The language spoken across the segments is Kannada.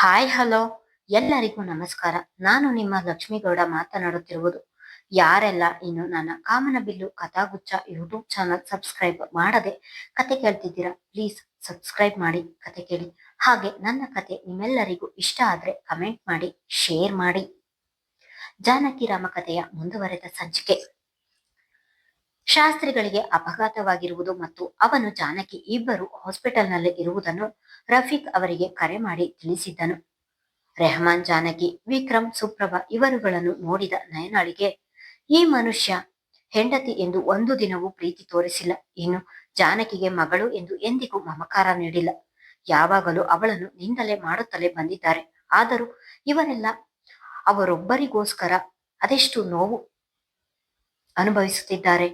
ಹಾಯ್ ಹಲೋ ಎಲ್ಲರಿಗೂ ನಮಸ್ಕಾರ. ನಾನು ನಿಮ್ಮ ಲಕ್ಷ್ಮೀಗೌಡ ಮಾತನಾಡುತ್ತಿರುವುದು. ಯಾರೆಲ್ಲ ಇನ್ನು ನನ್ನ ಕಾಮನಬಿಲ್ಲು ಕಥಾಗುಚ್ಛ ಯೂಟ್ಯೂಬ್ ಚಾನಲ್ ಸಬ್ಸ್ಕ್ರೈಬ್ ಮಾಡದೆ ಕತೆ ಕೇಳ್ತಿದ್ದೀರಾ, ಪ್ಲೀಸ್ ಸಬ್ಸ್ಕ್ರೈಬ್ ಮಾಡಿ ಕತೆ ಕೇಳಿ. ಹಾಗೆ ನನ್ನ ಕತೆ ನಿಮ್ಮೆಲ್ಲರಿಗೂ ಇಷ್ಟ ಆದ್ರೆ ಕಮೆಂಟ್ ಮಾಡಿ, ಶೇರ್ ಮಾಡಿ. ಜಾನಕಿ ರಾಮ ಕಥೆಯ ಮುಂದುವರೆದ ಸಂಚಿಕೆ. ಶಾಸ್ತ್ರಿಗಳಿಗೆ ಅಪಘಾತವಾಗಿರುವುದು ಮತ್ತು ಅವನು ಜಾನಕಿ ಇಬ್ಬರು ಹಾಸ್ಪಿಟಲ್ನಲ್ಲಿ ಇರುವುದನ್ನು ರಫೀಕ್ ಅವರಿಗೆ ಕರೆ ಮಾಡಿ ತಿಳಿಸಿದ್ದನು. ರೆಹಮಾನ್, ಜಾನಕಿ, ವಿಕ್ರಮ್, ಸುಪ್ರಭಾ ಇವರುಗಳನ್ನು ನೋಡಿದ ನಯನಾಳಿಗೆ ಈ ಮನುಷ್ಯ ಹೆಂಡತಿ ಎಂದು ಒಂದು ದಿನವೂ ಪ್ರೀತಿ ತೋರಿಸಿಲ್ಲ, ಇನ್ನು ಜಾನಕಿಗೆ ಮಗಳು ಎಂದು ಎಂದಿಗೂ ಮಮಕಾರ ನೀಡಿಲ್ಲ. ಯಾವಾಗಲೂ ಅವಳನ್ನು ನಿಂದಲೆ ಮಾಡುತ್ತಲೇ ಬಂದಿದ್ದಾರೆ. ಆದರೂ ಇವರೆಲ್ಲ ಅವರೊಬ್ಬರಿಗೋಸ್ಕರ ಅದೆಷ್ಟು ನೋವು ಅನುಭವಿಸುತ್ತಿದ್ದಾರೆ.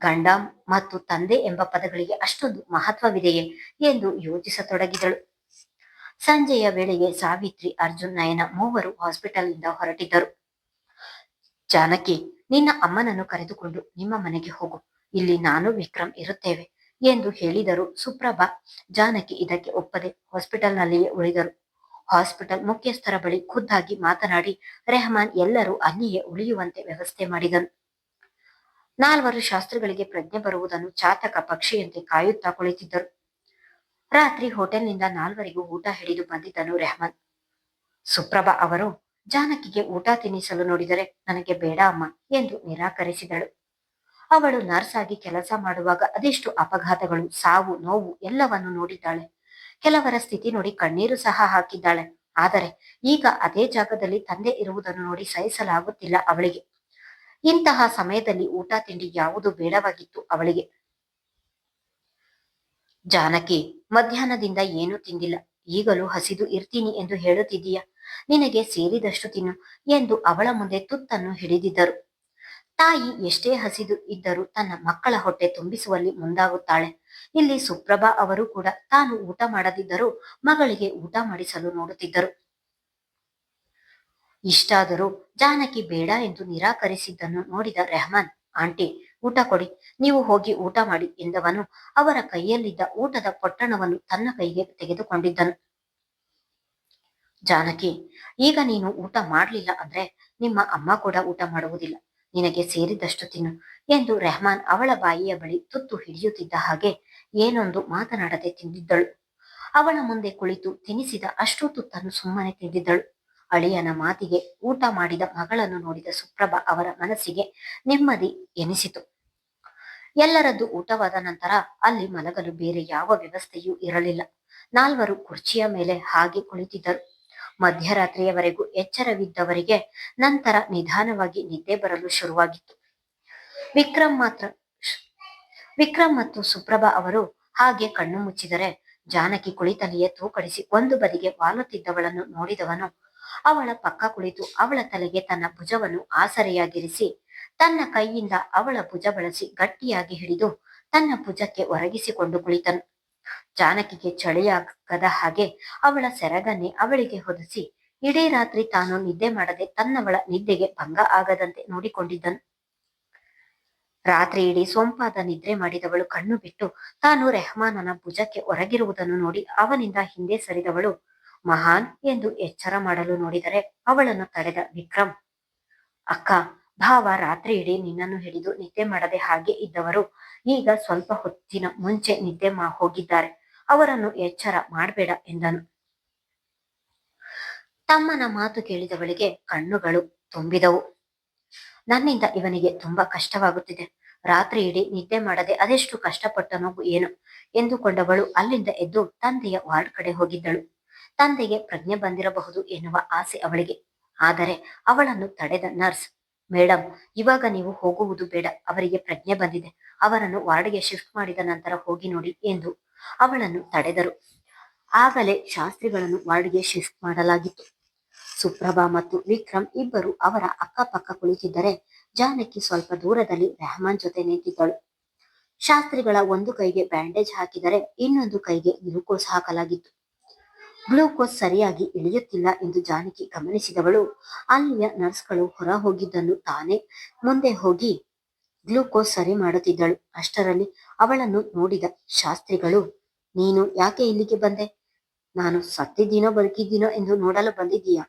ಗಂಡ ಮತ್ತು ತಂದೆ ಎಂಬ ಪದಗಳಿಗೆ ಅಷ್ಟೊಂದು ಮಹತ್ವವಿದೆಯೇ ಎಂದು ಯೋಚಿಸತೊಡಗಿದಳು. ಸಂಜೆಯ ವೇಳೆಗೆ ಸಾವಿತ್ರಿ, ಅರ್ಜುನ್, ನಯನ ಮೂವರು ಹಾಸ್ಪಿಟಲ್ನಿಂದ ಹೊರಟಿದ್ದರು. ಜಾನಕಿ, ನಿನ್ನ ಅಮ್ಮನನ್ನು ಕರೆದುಕೊಂಡು ನಿಮ್ಮ ಮನೆಗೆ ಹೋಗು, ಇಲ್ಲಿ ನಾನು ವಿಕ್ರಮ್ ಇರುತ್ತೇವೆ ಎಂದು ಹೇಳಿದರು. ಸುಪ್ರಭಾ, ಜಾನಕಿ ಇದಕ್ಕೆ ಒಪ್ಪದೆ ಹಾಸ್ಪಿಟಲ್ನಲ್ಲಿಯೇ ಉಳಿದರು. ಹಾಸ್ಪಿಟಲ್ ಮುಖ್ಯಸ್ಥರ ಬಳಿ ಖುದ್ದಾಗಿ ಮಾತನಾಡಿ ರೆಹಮಾನ್ ಎಲ್ಲರೂ ಅಲ್ಲಿಯೇ ಉಳಿಯುವಂತೆ ವ್ಯವಸ್ಥೆ ಮಾಡಿದನು. ನಾಲ್ವರು ಶಾಸ್ತ್ರಿಗಳಿಗೆ ಪ್ರಜ್ಞೆ ಬರುವುದನ್ನು ಚಾತಕ ಪಕ್ಷಿಯಂತೆ ಕಾಯುತ್ತಾ ಕುಳಿತಿದ್ದರು. ರಾತ್ರಿ ಹೋಟೆಲ್ನಿಂದ ನಾಲ್ವರಿಗೂ ಊಟ ಹಿಡಿದು ಬಂದಿದ್ದನು ರೆಹಮಾನ್. ಸುಪ್ರಭಾ ಅವರು ಜಾನಕಿಗೆ ಊಟ ತಿನ್ನಿಸಲು ನೋಡಿದರೆ ನನಗೆ ಬೇಡ ಅಮ್ಮ ಎಂದು ನಿರಾಕರಿಸಿದಳು. ಅವಳು ನರ್ಸ್ ಆಗಿ ಕೆಲಸ ಮಾಡುವಾಗ ಅದೆಷ್ಟು ಅಪಘಾತಗಳು, ಸಾವು, ನೋವು ಎಲ್ಲವನ್ನು ನೋಡಿದ್ದಾಳೆ. ಕೆಲವರ ಸ್ಥಿತಿ ನೋಡಿ ಕಣ್ಣೀರು ಸಹ ಹಾಕಿದ್ದಾಳೆ. ಆದರೆ ಈಗ ಅದೇ ಜಾಗದಲ್ಲಿ ತಂದೆ ಇರುವುದನ್ನು ನೋಡಿ ಸಹಿಸಲಾಗುತ್ತಿಲ್ಲ ಅವಳಿಗೆ. ಇಂತಹ ಸಮಯದಲ್ಲಿ ಊಟ ತಿಂಡಿ ಯಾವುದು ಬೇಡವಾಗಿತ್ತು ಅವಳಿಗೆ. ಜಾನಕಿ, ಮಧ್ಯಾಹ್ನದಿಂದ ಏನೂ ತಿಂದಿಲ್ಲ, ಈಗಲೂ ಹಸಿದು ಇರ್ತೀನಿ ಎಂದು ಹೇಳುತ್ತಿದ್ದೀಯ, ನಿನಗೆ ಸೇರಿದಷ್ಟು ತಿನ್ನು ಎಂದು ಅವಳ ಮುಂದೆ ತುತ್ತನ್ನು ಹಿಡಿದಿದ್ದರು. ತಾಯಿ ಎಷ್ಟೇ ಹಸಿದು ಇದ್ದರೂ ತನ್ನ ಮಕ್ಕಳ ಹೊಟ್ಟೆ ತುಂಬಿಸುವಲ್ಲಿ ಮುಂದಾಗುತ್ತಾಳೆ. ಇಲ್ಲಿ ಸುಪ್ರಭಾ ಅವರು ಕೂಡ ತಾನು ಊಟ ಮಾಡದಿದ್ದರೂ ಮಗಳಿಗೆ ಊಟ ಮಾಡಿಸಲು ನೋಡುತ್ತಿದ್ದರು. ಇಷ್ಟಾದರೂ ಜಾನಕಿ ಬೇಡ ಎಂದು ನಿರಾಕರಿಸಿದ್ದನ್ನು ನೋಡಿದ ರೆಹಮಾನ್, ಆಂಟಿ ಊಟ ಕೊಡಿ, ನೀವು ಹೋಗಿ ಊಟ ಮಾಡಿ ಎಂದವನು ಅವರ ಕೈಯಲ್ಲಿದ್ದ ಊಟದ ಪೊಟ್ಟಣವನ್ನು ತನ್ನ ಕೈಗೆ ತೆಗೆದುಕೊಂಡಿದ್ದನು. ಜಾನಕಿ, ಈಗ ನೀನು ಊಟ ಮಾಡಲಿಲ್ಲ ಅಂದ್ರೆ ನಿಮ್ಮ ಅಮ್ಮ ಕೂಡ ಊಟ ಮಾಡುವುದಿಲ್ಲ, ನಿನಗೆ ಸೇರಿದಷ್ಟು ತಿನ್ನು ಎಂದು ರೆಹಮಾನ್ ಅವಳ ಬಾಯಿಯ ಬಳಿ ತುತ್ತು ಹಿಡಿಯುತ್ತಿದ್ದ ಹಾಗೆ ಏನೊಂದು ಮಾತನಾಡದೆ ತಿಂದಿದ್ದಳು. ಅವಳ ಮುಂದೆ ಕುಳಿತು ತಿನ್ನಿಸಿದ ಅಷ್ಟು ತುತ್ತನ್ನು ಸುಮ್ಮನೆ ತಿಂದಿದ್ದಳು. ಅಳಿಯನ ಮಾತಿಗೆ ಊಟ ಮಾಡಿದ ಮಗಳನ್ನು ನೋಡಿದ ಸುಪ್ರಭಾ ಅವರ ಮನಸ್ಸಿಗೆ ನೆಮ್ಮದಿ ಎನಿಸಿತು. ಎಲ್ಲರದ್ದು ಊಟವಾದ ನಂತರ ಅಲ್ಲಿ ಮಲಗಲು ಬೇರೆ ಯಾವ ವ್ಯವಸ್ಥೆಯೂ ಇರಲಿಲ್ಲ. ನಾಲ್ವರು ಕುರ್ಚಿಯ ಮೇಲೆ ಹಾಗೆ ಕುಳಿತಿದ್ದರು. ಮಧ್ಯರಾತ್ರಿಯವರೆಗೂ ಎಚ್ಚರವಿದ್ದವರಿಗೆ ನಂತರ ನಿಧಾನವಾಗಿ ನಿದ್ದೆ ಬರಲು ಶುರುವಾಗಿತ್ತು. ವಿಕ್ರಮ್ ಮತ್ತು ಸುಪ್ರಭಾ ಅವರು ಹಾಗೆ ಕಣ್ಣು ಮುಚ್ಚಿದರೆ ಜಾನಕಿ ಕುಳಿತಲ್ಲಿಯೇ ತೂಕಡಿಸಿ ಒಂದು ಬದಿಗೆ ವಾಲುತ್ತಿದ್ದವಳನ್ನು ನೋಡಿದವನು ಅವಳ ಪಕ್ಕ ಕುಳಿತು ಅವಳ ತಲೆಗೆ ತನ್ನ ಭುಜವನ್ನು ಆಸರೆಯಾಗಿರಿಸಿ ತನ್ನ ಕೈಯಿಂದ ಅವಳ ಭುಜ ಬಳಸಿ ಗಟ್ಟಿಯಾಗಿ ಹಿಡಿದು ತನ್ನ ಭುಜಕ್ಕೆ ಒರಗಿಸಿಕೊಂಡು ಕುಳಿತನು. ಜಾನಕಿಗೆ ಚಳಿಯಾಗದ ಹಾಗೆ ಅವಳ ಸೆರಗನ್ನೇ ಅವಳಿಗೆ ಹೊದಿಸಿ ಇಡೀ ರಾತ್ರಿ ತಾನು ನಿದ್ದೆ ಮಾಡದೆ ತನ್ನವಳ ನಿದ್ದೆಗೆ ಭಂಗ ಆಗದಂತೆ ನೋಡಿಕೊಂಡಿದ್ದನು. ರಾತ್ರಿ ಇಡೀ ಸೊಂಪಾದ ನಿದ್ರೆ ಮಾಡಿದವಳು ಕಣ್ಣು ಬಿಟ್ಟು ತಾನು ರೆಹಮಾನನ ಭುಜಕ್ಕೆ ಒರಗಿರುವುದನ್ನು ನೋಡಿ ಅವನಿಂದ ಹಿಂದೆ ಸರಿದವಳು ಮಹಾನ್ ಎಂದು ಎಚ್ಚರ ಮಾಡಲು ನೋಡಿದರೆ ಅವಳನ್ನು ತಡೆದ ವಿಕ್ರಮ್, ಅಕ್ಕ, ಭಾವ ರಾತ್ರಿ ಇಡೀ ನಿನ್ನನ್ನು ಹಿಡಿದು ನಿದ್ದೆ ಮಾಡದೆ ಹಾಗೆ ಇದ್ದವರು ಈಗ ಸ್ವಲ್ಪ ಹೊತ್ತಿನ ಮುಂಚೆ ನಿದ್ದೆ ಹೋಗಿದ್ದಾರೆ, ಅವರನ್ನು ಎಚ್ಚರ ಮಾಡಬೇಡ ಎಂದನು. ತಮ್ಮನ ಮಾತು ಕೇಳಿದವಳಿಗೆ ಕಣ್ಣುಗಳು ತುಂಬಿದವು. ನನ್ನಿಂದ ಇವನಿಗೆ ತುಂಬಾ ಕಷ್ಟವಾಗುತ್ತಿದೆ, ರಾತ್ರಿ ಇಡೀ ನಿದ್ದೆ ಮಾಡದೆ ಅದೆಷ್ಟು ಕಷ್ಟಪಟ್ಟನೋ ಏನು ಎಂದುಕೊಂಡವಳು ಅಲ್ಲಿಂದ ಎದ್ದು ತಂದೆಯ ವಾರ್ಡ್ ಕಡೆ ಹೋಗಿದ್ದಳು. ತಂದೆಗೆ ಪ್ರಜ್ಞೆ ಬಂದಿರಬಹುದು ಎನ್ನುವ ಆಸೆ ಅವಳಿಗೆ. ಆದರೆ ಅವಳನ್ನು ತಡೆದ ನರ್ಸ್, ಮೇಡಮ್, ಇವಾಗ ನೀವು ಹೋಗುವುದು ಬೇಡ, ಅವರಿಗೆ ಪ್ರಜ್ಞೆ ಬಂದಿದೆ, ಅವರನ್ನು ವಾರ್ಡ್ಗೆ ಶಿಫ್ಟ್ ಮಾಡಿದ ನಂತರ ಹೋಗಿ ನೋಡಿ ಎಂದು ಅವಳನ್ನು ತಡೆದರು. ಆಗಲೇ ಶಾಸ್ತ್ರಿಗಳನ್ನು ವಾರ್ಡ್ಗೆ ಶಿಫ್ಟ್ ಮಾಡಲಾಗಿತ್ತು. ಸುಪ್ರಭಾ ಮತ್ತು ವಿಕ್ರಮ್ ಇಬ್ಬರು ಅವರ ಅಕ್ಕಪಕ್ಕ ಕುಳಿತಿದ್ದರೆ ಜಾನಕಿ ಸ್ವಲ್ಪ ದೂರದಲ್ಲಿ ರೆಹಮಾನ್ ಜೊತೆ ನಿಂತಿದ್ದಳು. ಶಾಸ್ತ್ರಿಗಳ ಒಂದು ಕೈಗೆ ಬ್ಯಾಂಡೇಜ್ ಹಾಕಿದರೆ ಇನ್ನೊಂದು ಕೈಗೆ ಗ್ಲೂಕೋಸ್ ಹಾಕಲಾಗಿತ್ತು. ಗ್ಲೂಕೋಸ್ ಸರಿಯಾಗಿ ಇಳಿಯುತ್ತಿಲ್ಲ ಎಂದು ಜಾನಕಿ ಗಮನಿಸಿದವಳು ಅಲ್ಲಿಯ ನರ್ಸ್ಗಳು ಹೊರ ಹೋಗಿದ್ದನ್ನು ತಾನೇ ಮುಂದೆ ಹೋಗಿ ಗ್ಲೂಕೋಸ್ ಸರಿ ಮಾಡುತ್ತಿದ್ದಳು. ಅಷ್ಟರಲ್ಲಿ ಅವಳನ್ನು ನೋಡಿದ ಶಾಸ್ತ್ರಿಗಳು, ನೀನು ಯಾಕೆ ಇಲ್ಲಿಗೆ ಬಂದೆ? ನಾನು ಸತ್ತಿದ್ದೀನೋ ಬದುಕಿದ್ದೀನೋ ಎಂದು ನೋಡಲು ಬಂದಿದ್ದೀಯಾ?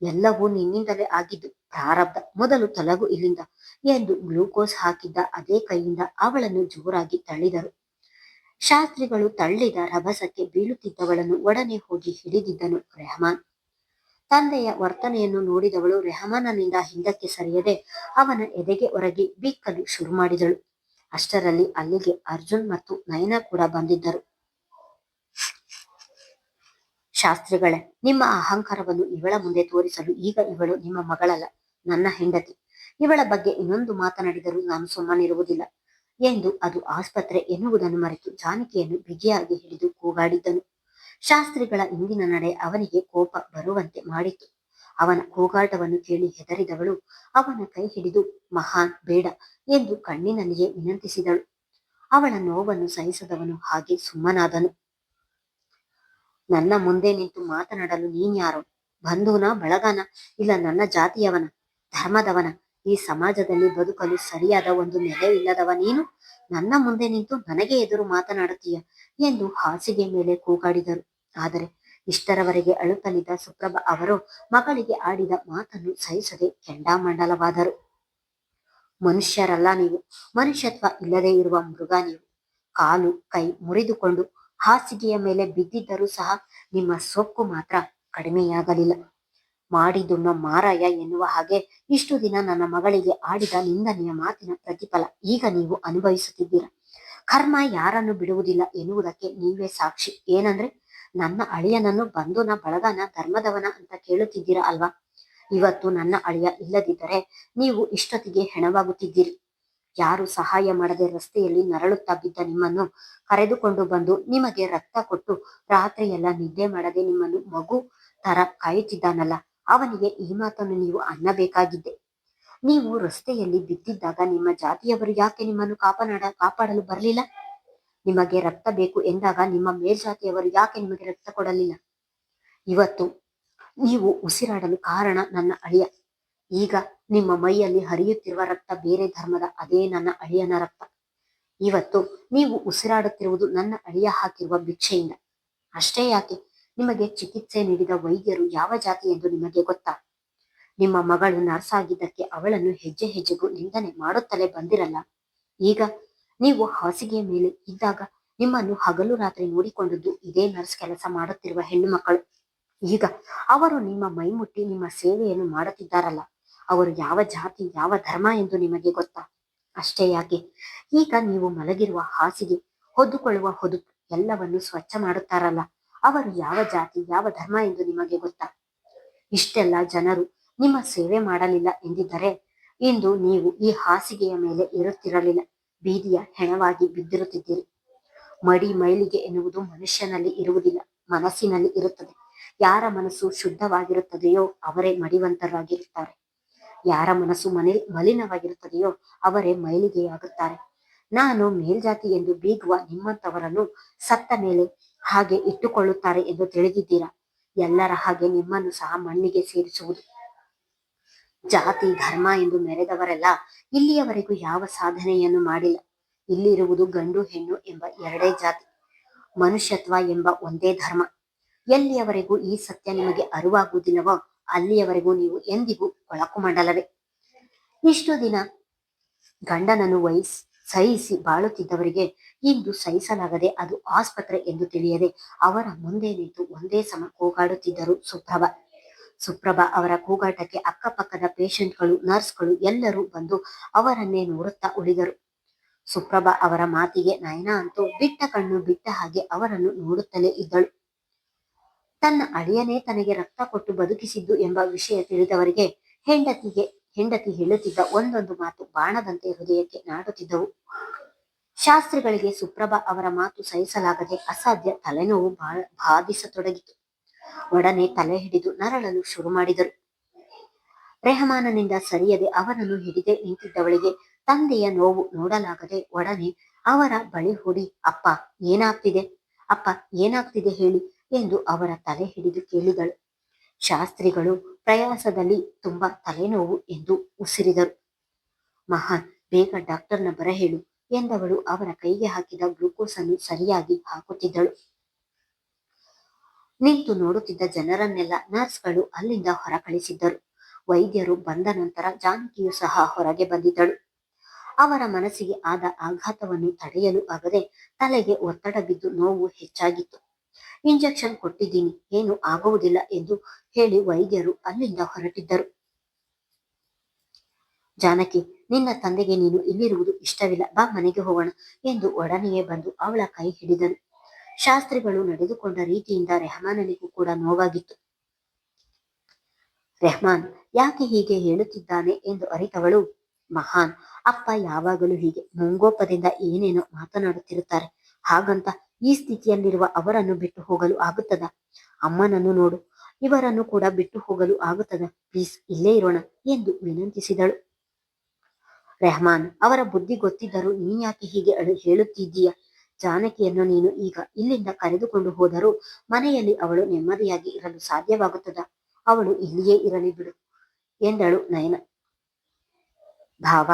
ಎಲ್ಲವೂ ನಿನ್ನಿಂದಲೇ ಆಗಿದ್ದು, ಪ್ರಾರಬ್ಧ. ಮೊದಲು ತೊಲಗು ಇಲ್ಲಿಂದ ಎಂದು ಗ್ಲೂಕೋಸ್ ಹಾಕಿದ್ದ ಅದೇ ಕೈಯಿಂದ ಅವಳನ್ನು ಜೋರಾಗಿ ತಳ್ಳಿದರು. ಶಾಸ್ತ್ರಿಗಳು ತಳ್ಳಿದ ರಭಸಕ್ಕೆ ಬೀಳುತ್ತಿದ್ದವಳನ್ನು ಒಡನೆ ಹೋಗಿ ಹಿಡಿದಿದ್ದನು ರೆಹಮಾನ್. ತಂದೆಯ ವರ್ತನೆಯನ್ನು ನೋಡಿದವಳು ರೆಹಮಾನನಿಂದ ಹಿಂದಕ್ಕೆ ಸರಿಯದೆ ಅವನ ಎದೆಗೆ ಒರಗಿ ಬಿಕ್ಕಲು ಶುರು ಮಾಡಿದಳು. ಅಷ್ಟರಲ್ಲಿ ಅಲ್ಲಿಗೆ ಅರ್ಜುನ್ ಮತ್ತು ನಯನ ಕೂಡ ಬಂದಿದ್ದರು. ಶಾಸ್ತ್ರಿಗಳೇ, ನಿಮ್ಮ ಅಹಂಕಾರವನ್ನು ಇವಳ ಮುಂದೆ ತೋರಿಸಲು ಈಗ ಇವಳು ನಿಮ್ಮ ಮಗಳಲ್ಲ, ನನ್ನ ಹೆಂಡತಿ. ಇವಳ ಬಗ್ಗೆ ಇನ್ನೊಂದು ಮಾತನಾಡಿದರೂ ನಾನು ಸುಮ್ಮನಿರುವುದಿಲ್ಲ ಎಂದು ಅದು ಆಸ್ಪತ್ರೆ ಎನ್ನುವುದನ್ನು ಮರೆತು ಜಾನಕಿಯನ್ನು ಬಿಗಿಯಾಗಿ ಹಿಡಿದು ಕೂಗಾಡಿದ್ದನು. ಶಾಸ್ತ್ರಿಗಳ ಇಂದಿನ ನಡೆ ಅವನಿಗೆ ಕೋಪ ಬರುವಂತೆ ಮಾಡಿತ್ತು. ಅವನ ಕೂಗಾಟವನ್ನು ಕೇಳಿ ಹೆದರಿದವಳು ಅವನ ಕೈ ಹಿಡಿದು ಮಹಾನ್ ಬೇಡ ಎಂದು ಕಣ್ಣಿನಲ್ಲಿಯೇ ವಿನಂತಿಸಿದಳು. ಅವಳ ನೋವನ್ನು ಸಹಿಸದವನು ಹಾಗೆ ಸುಮ್ಮನಾದನು. ನನ್ನ ಮುಂದೆ ನಿಂತು ಮಾತನಾಡಲು ನೀನ್ಯಾರೋ? ಬಂಧುನ, ಬಳಗನ, ಇಲ್ಲ ನನ್ನ ಜಾತಿಯವನ, ಧರ್ಮದವನ? ಈ ಸಮಾಜದಲ್ಲಿ ಬದುಕಲು ಸರಿಯಾದ ಒಂದು ನೆಲೆ ಇಲ್ಲದವ ನೀನು ನನ್ನ ಮುಂದೆ ನಿಂತು ನನಗೆ ಎದುರು ಮಾತನಾಡುತ್ತೀಯ ಎಂದು ಹಾಸಿಗೆ ಮೇಲೆ ಕೂಗಾಡಿದರು. ಆದರೆ ಇಷ್ಟರವರೆಗೆ ಅಳುತ್ತಲಿದ್ದ ಸುಪ್ರಭಾ ಅವರು ಮಗಳಿಗೆ ಆಡಿದ ಮಾತನ್ನು ಸಹಿಸದೆ ಕೆಂಡಾಮಂಡಲವಾದರು. ಮನುಷ್ಯರಲ್ಲ ನೀವು, ಮನುಷ್ಯತ್ವ ಇಲ್ಲದೆ ಇರುವ ಮೃಗ ನೀವು. ಕಾಲು ಕೈ ಮುರಿದುಕೊಂಡು ಹಾಸಿಗೆಯ ಮೇಲೆ ಬಿದ್ದಿದ್ದರೂ ಸಹ ನಿಮ್ಮ ಸೊಕ್ಕು ಮಾತ್ರ ಕಡಿಮೆಯಾಗಲಿಲ್ಲ. ಮಾಡಿದುಣ್ಣ ಮಾರಾಯ ಎನ್ನುವ ಹಾಗೆ ಇಷ್ಟು ದಿನ ನನ್ನ ಮಗಳಿಗೆ ಆಡಿದ ನಿಂದನೆಯ ಮಾತಿನ ಪ್ರತಿಫಲ ಈಗ ನೀವು ಅನುಭವಿಸುತ್ತಿದ್ದೀರ. ಕರ್ಮ ಯಾರನ್ನು ಬಿಡುವುದಿಲ್ಲ ಎನ್ನುವುದಕ್ಕೆ ನೀವೇ ಸಾಕ್ಷಿ. ಏನಂದ್ರೆ, ನನ್ನ ಅಳಿಯನನ್ನು ಬಂಧುನ, ಬಳಗನ, ಧರ್ಮದವನ ಅಂತ ಕೇಳುತ್ತಿದ್ದೀರ ಅಲ್ವಾ? ಇವತ್ತು ನನ್ನ ಅಳಿಯ ಇಲ್ಲದಿದ್ದರೆ ನೀವು ಇಷ್ಟೊತ್ತಿಗೆ ಹೆಣವಾಗುತ್ತಿದ್ದೀರಿ. ಯಾರು ಸಹಾಯ ಮಾಡದೆ ರಸ್ತೆಯಲ್ಲಿ ನರಳುತ್ತಾ ಬಿದ್ದ ನಿಮ್ಮನ್ನು ಕರೆದುಕೊಂಡು ಬಂದು ನಿಮಗೆ ರಕ್ತ ಕೊಟ್ಟು ರಾತ್ರಿಯೆಲ್ಲ ನಿದ್ದೆ ಮಾಡದೆ ನಿಮ್ಮನ್ನು ಮಗು ತರ ಕಾಯುತ್ತಿದ್ದಾನಲ್ಲ, ಅವನಿಗೆ ಈ ಮಾತನ್ನು ನೀವು ಅನ್ನಬೇಕಾಗಿದ್ದೆ. ನೀವು ರಸ್ತೆಯಲ್ಲಿ ಬಿದ್ದಿದ್ದಾಗ ನಿಮ್ಮ ಜಾತಿಯವರು ಯಾಕೆ ನಿಮ್ಮನ್ನು ಕಾಪಾಡಲು ಬರಲಿಲ್ಲ? ನಿಮಗೆ ರಕ್ತ ಬೇಕು ಎಂದಾಗ ನಿಮ್ಮ ಮೇಲ್ಜಾತಿಯವರು ಯಾಕೆ ನಿಮಗೆ ರಕ್ತ ಕೊಡಲಿಲ್ಲ? ಇವತ್ತು ನೀವು ಉಸಿರಾಡಲು ಕಾರಣ ನನ್ನ ಅಳಿಯ. ಈಗ ನಿಮ್ಮ ಮೈಯಲ್ಲಿ ಹರಿಯುತ್ತಿರುವ ರಕ್ತ ಬೇರೆ ಧರ್ಮದ, ಅದೇ ನನ್ನ ಅಳಿಯನ ರಕ್ತ. ಇವತ್ತು ನೀವು ಉಸಿರಾಡುತ್ತಿರುವುದು ನನ್ನ ಅಳಿಯ ಹಾಕಿರುವ ಭಿಕ್ಷೆಯಿಂದ. ಅಷ್ಟೇ ಯಾಕೆ, ನಿಮಗೆ ಚಿಕಿತ್ಸೆ ನೀಡಿದ ವೈದ್ಯರು ಯಾವ ಜಾತಿ ಎಂದು ನಿಮಗೆ ಗೊತ್ತಾ? ನಿಮ್ಮ ಮಗಳು ನರ್ಸ್ ಆಗಿದ್ದಕ್ಕೆ ಅವಳನ್ನು ಹೆಜ್ಜೆ ಹೆಜ್ಜೆಗೂ ನಿಂದನೆ ಮಾಡುತ್ತಲೇ ಬಂದಿರಲ್ಲ. ಈಗ ನೀವು ಹಾಸಿಗೆಯ ಮೇಲೆ ಇದ್ದಾಗ ನಿಮ್ಮನ್ನು ಹಗಲು ರಾತ್ರಿ ನೋಡಿಕೊಂಡದ್ದು ಇದೇ ನರ್ಸ್ ಕೆಲಸ ಮಾಡುತ್ತಿರುವ ಹೆಣ್ಣು ಮಕ್ಕಳು. ಈಗ ಅವರು ನಿಮ್ಮ ಮೈಮುಟ್ಟಿ ನಿಮ್ಮ ಸೇವೆಯನ್ನು ಮಾಡುತ್ತಿದ್ದಾರಲ್ಲ, ಅವರು ಯಾವ ಜಾತಿ ಯಾವ ಧರ್ಮ ಎಂದು ನಿಮಗೆ ಗೊತ್ತಾ? ಅಷ್ಟೇ ಯಾಕೆ, ಈಗ ನೀವು ಮಲಗಿರುವ ಹಾಸಿಗೆ, ಹೊದ್ದುಕೊಳ್ಳುವ ಹೊದುಪು ಎಲ್ಲವನ್ನು ಸ್ವಚ್ಛ ಮಾಡುತ್ತಾರಲ್ಲ, ಅವರು ಯಾವ ಜಾತಿ ಯಾವ ಧರ್ಮ ಎಂದು ನಿಮಗೆ ಗೊತ್ತಾ? ಇಷ್ಟೆಲ್ಲ ಜನರು ನಿಮ್ಮ ಸೇವೆ ಮಾಡಲಿಲ್ಲ ಎಂದಿದ್ದರೆ ಇಂದು ನೀವು ಈ ಹಾಸಿಗೆಯ ಮೇಲೆ ಇರುತ್ತಿರಲಿಲ್ಲ, ಬೀದಿಯ ಹೆಣವಾಗಿ ಬಿದ್ದಿರುತ್ತಿದ್ದೀರಿ. ಮಡಿ ಮೈಲಿಗೆ ಎನ್ನುವುದು ಮನುಷ್ಯನಲ್ಲಿ ಇರುವುದಿಲ್ಲ, ಮನಸ್ಸಿನಲ್ಲಿ ಇರುತ್ತದೆ. ಯಾರ ಮನಸ್ಸು ಶುದ್ಧವಾಗಿರುತ್ತದೆಯೋ ಅವರೇ ಮಡಿವಂತರಾಗಿರುತ್ತಾರೆ. ಯಾರ ಮನಸ್ಸು ಮಲಿನವಾಗಿರುತ್ತದೆಯೋ ಅವರೇ ಮೈಲಿಗೆಯಾಗುತ್ತಾರೆ. ನಾನು ಮೇಲ್ಜಾತಿ ಎಂದು ಬೀಗುವ ನಿಮ್ಮಂತವರನ್ನು ಸತ್ತ ಮೇಲೆ ಹಾಗೆ ಇಟ್ಟುಕೊಳ್ಳುತ್ತಾರೆ ಎಂದು ತಿಳಿದಿದ್ದೀರಾ? ಎಲ್ಲರ ಹಾಗೆ ನಿಮ್ಮನ್ನು ಸಹ ಮಣ್ಣಿಗೆ ಸೇರಿಸುವುದು. ಜಾತಿ ಧರ್ಮ ಎಂದು ಮೆರೆದವರೆಲ್ಲ ಇಲ್ಲಿಯವರೆಗೂ ಯಾವ ಸಾಧನೆಯನ್ನು ಮಾಡಿಲ್ಲ. ಇಲ್ಲಿರುವುದು ಗಂಡು ಹೆಣ್ಣು ಎಂಬ ಎರಡೇ ಜಾತಿ, ಮನುಷ್ಯತ್ವ ಎಂಬ ಒಂದೇ ಧರ್ಮ. ಎಲ್ಲಿಯವರೆಗೂ ಈ ಸತ್ಯ ನಿಮಗೆ ಅರಿವಾಗುವುದಿಲ್ಲವೋ ಅಲ್ಲಿಯವರೆಗೂ ನೀವು ಎಂದಿಗೂ ಕೊಳಕು ಮಂಡಲವೇ. ಇಷ್ಟು ದಿನ ಗಂಡನನ್ನು ಸಹಿಸಿ ಬಾಳುತ್ತಿದ್ದವರಿಗೆ ಇಂದು ಸಹಿಸಲಾಗದೆ ಅದು ಆಸ್ಪತ್ರೆ ಎಂದು ತಿಳಿಯದೆ ಅವರ ಮುಂದೆ ನಿಂತು ಒಂದೇ ಸಮ ಕೂಗಾಡುತ್ತಿದ್ದರು ಸುಪ್ರಭಾ ಅವರ ಕೂಗಾಟಕ್ಕೆ ಅಕ್ಕಪಕ್ಕದ ಪೇಷಂಟ್ಗಳು, ನರ್ಸ್ಗಳು ಎಲ್ಲರೂ ಬಂದು ಅವರನ್ನೇ ನೋಡುತ್ತಾ ಉಳಿದರು. ಸುಪ್ರಭಾ ಅವರ ಮಾತಿಗೆ ನಯನ ಅಂತೂ ಬಿಟ್ಟ ಕಣ್ಣು ಬಿಟ್ಟ ಹಾಗೆ ಅವರನ್ನು ನೋಡುತ್ತಲೇ ಇದ್ದಳು. ತನ್ನ ಅಳಿಯನೇ ತನಗೆ ರಕ್ತ ಕೊಟ್ಟು ಬದುಕಿಸಿದ್ದು ಎಂಬ ವಿಷಯ ತಿಳಿದವರಿಗೆ ಹೆಂಡತಿ ಹೇಳುತ್ತಿದ್ದ ಒಂದೊಂದು ಮಾತು ಬಾಣದಂತೆ ಹೃದಯಕ್ಕೆ ನಾಟುತ್ತಿದ್ದವು. ಶಾಸ್ತ್ರಿಗಳಿಗೆ ಸುಪ್ರಭಾ ಅವರ ಮಾತು ಸಹಿಸಲಾಗದೆ ಅಸಾಧ್ಯ ತಲೆನೋವು ಬಾಧಿಸತೊಡಗಿತು. ಒಡನೆ ತಲೆ ಹಿಡಿದು ನರಳಲು ಶುರು ಮಾಡಿದರು. ರೆಹಮಾನನಿಂದ ಸರಿಯದೆ ಅವರನ್ನು ಹಿಡಿದೇ ನಿಂತಿದ್ದವಳಿಗೆ ತಂದೆಯ ನೋವು ನೋಡಲಾಗದೆ ಒಡನೆ ಅವರ ಬಳಿ ಹೂಡಿ ಅಪ್ಪ ಏನಾಗ್ತಿದೆ, ಅಪ್ಪ ಏನಾಗ್ತಿದೆ ಹೇಳಿ ಎಂದು ಅವರ ತಲೆ ಹಿಡಿದು ಕೇಳಿದಳು. ಶಾಸ್ತ್ರಿಗಳು ಪ್ರಯಾಸದಲ್ಲಿ ತುಂಬಾ ತಲೆನೋವು ಎಂದು ಉಸಿರಿದರು. ಮಹಾನ್, ಬೇಗ ಡಾಕ್ಟರ್ನ ಬರಹೇಳು ಎಂದವಳು ಅವರ ಕೈಗೆ ಹಾಕಿದ ಗ್ಲೂಕೋಸ್ ಅನ್ನು ಸರಿಯಾಗಿ ಹಾಕುತ್ತಿದ್ದಳು. ನಿಂತು ನೋಡುತ್ತಿದ್ದ ಜನರನ್ನೆಲ್ಲ ನರ್ಸ್ಗಳು ಅಲ್ಲಿಂದ ಹೊರ ಕಳಿಸಿದ್ದರು. ವೈದ್ಯರು ಬಂದ ನಂತರ ಜಾನಕಿಯು ಸಹ ಹೊರಗೆ ಬಂದಿದ್ದಳು. ಅವರ ಮನಸ್ಸಿಗೆ ಆದ ಆಘಾತವನ್ನು ತಡೆಯಲು ಆಗದೆ ತಲೆಗೆ ಒತ್ತಡ ಬಿದ್ದು ನೋವು ಹೆಚ್ಚಾಗಿತ್ತು. ಇಂಜೆಕ್ಷನ್ ಕೊಟ್ಟಿದ್ದೀನಿ, ಏನು ಆಗುವುದಿಲ್ಲ ಎಂದು ಹೇಳಿ ವೈದ್ಯರು ಅಲ್ಲಿಂದ ಹೊರಟಿದ್ದರು. ಜಾನಕಿ, ನಿನ್ನ ತಂದೆಗೆ ನೀನು ಇಲ್ಲಿರುವುದು ಇಷ್ಟವಿಲ್ಲ, ಬಾ ಮನೆಗೆ ಹೋಗೋಣ ಎಂದು ಒಡನೆಯೇ ಬಂದು ಅವಳ ಕೈ ಹಿಡಿದನು. ಶಾಸ್ತ್ರಿಗಳು ನಡೆದುಕೊಂಡ ರೀತಿಯಿಂದ ರೆಹಮಾನನಿಗೂ ಕೂಡ ನೋವಾಗಿತ್ತು. ರೆಹಮಾನ್ ಯಾಕೆ ಹೀಗೆ ಹೇಳುತ್ತಿದ್ದಾನೆ ಎಂದು ಅರಿತವಳು, ಮಹಾನ್, ಅಪ್ಪ ಯಾವಾಗಲೂ ಹೀಗೆ ಮುಂಗೋಪದಿಂದ ಏನೇನೋ ಮಾತನಾಡುತ್ತಿರುತ್ತಾರೆ. ಹಾಗಂತ ಈ ಸ್ಥಿತಿಯಲ್ಲಿರುವ ಅವರನ್ನು ಬಿಟ್ಟು ಹೋಗಲು ಆಗುತ್ತದ? ಅಮ್ಮನನ್ನು ನೋಡು, ಇವರನ್ನು ಕೂಡ ಬಿಟ್ಟು ಹೋಗಲು ಆಗುತ್ತದ? ಪ್ಲೀಸ್ ಇಲ್ಲೇ ಇರೋಣ ಎಂದು ವಿನಂತಿಸಿದಳು. ರೆಹಮಾನ್, ಅವರ ಬುದ್ಧಿ ಗೊತ್ತಿದ್ದರೂ ನೀನ್ಯಾಕೆ ಹೀಗೆ ಹೇಳುತ್ತಿದ್ದೀಯ? ಜಾನಕಿಯನ್ನು ನೀನು ಈಗ ಇಲ್ಲಿಂದ ಕರೆದುಕೊಂಡು ಹೋದರೂ ಮನೆಯಲ್ಲಿ ಅವಳು ನೆಮ್ಮದಿಯಾಗಿ ಇರಲು ಸಾಧ್ಯವಾಗುತ್ತದ? ಅವಳು ಇಲ್ಲಿಯೇ ಇರಲಿ ಬಿಡು ಎಂದಳು ನಯನ. ಭಾವ,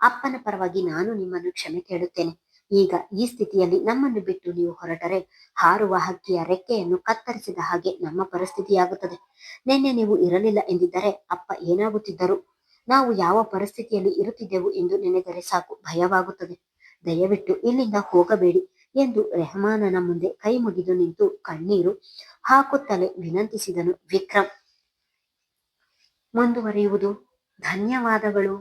ಅಪ್ಪನ ಪರವಾಗಿ ನಾನು ನಿಮ್ಮನ್ನು ಕ್ಷಮೆ ಕೇಳುತ್ತೇನೆ. ಈಗ ಈ ಸ್ಥಿತಿಯಲ್ಲಿ ನಮ್ಮನ್ನು ಬಿಟ್ಟು ನೀವು ಹೊರಟರೆ ಹಾರುವ ಹಕ್ಕಿಯ ರೆಕ್ಕೆಯನ್ನು ಕತ್ತರಿಸಿದ ಹಾಗೆ ನಮ್ಮ ಪರಿಸ್ಥಿತಿಯಾಗುತ್ತದೆ. ನಿನ್ನೆ ನೀವು ಇರಲಿಲ್ಲ ಎಂದಿದ್ದರೆ ಅಪ್ಪ ಏನಾಗುತ್ತಿದ್ದರು, ನಾವು ಯಾವ ಪರಿಸ್ಥಿತಿಯಲ್ಲಿ ಇರುತ್ತಿದ್ದೆವು ಎಂದು ನೆನೆದರೆ ಸಾಕು ಭಯವಾಗುತ್ತದೆ. ದಯವಿಟ್ಟು ಇಲ್ಲಿಂದ ಹೋಗಬೇಡಿ ಎಂದು ರೆಹಮಾನನ ಮುಂದೆ ಕೈ ಮುಗಿದು ನಿಂತು ಕಣ್ಣೀರು ಹಾಕುತ್ತಲೇ ವಿನಂತಿಸಿದನು ವಿಕ್ರಮ್. ಮುಂದುವರಿಯುವುದು. ಧನ್ಯವಾದಗಳು.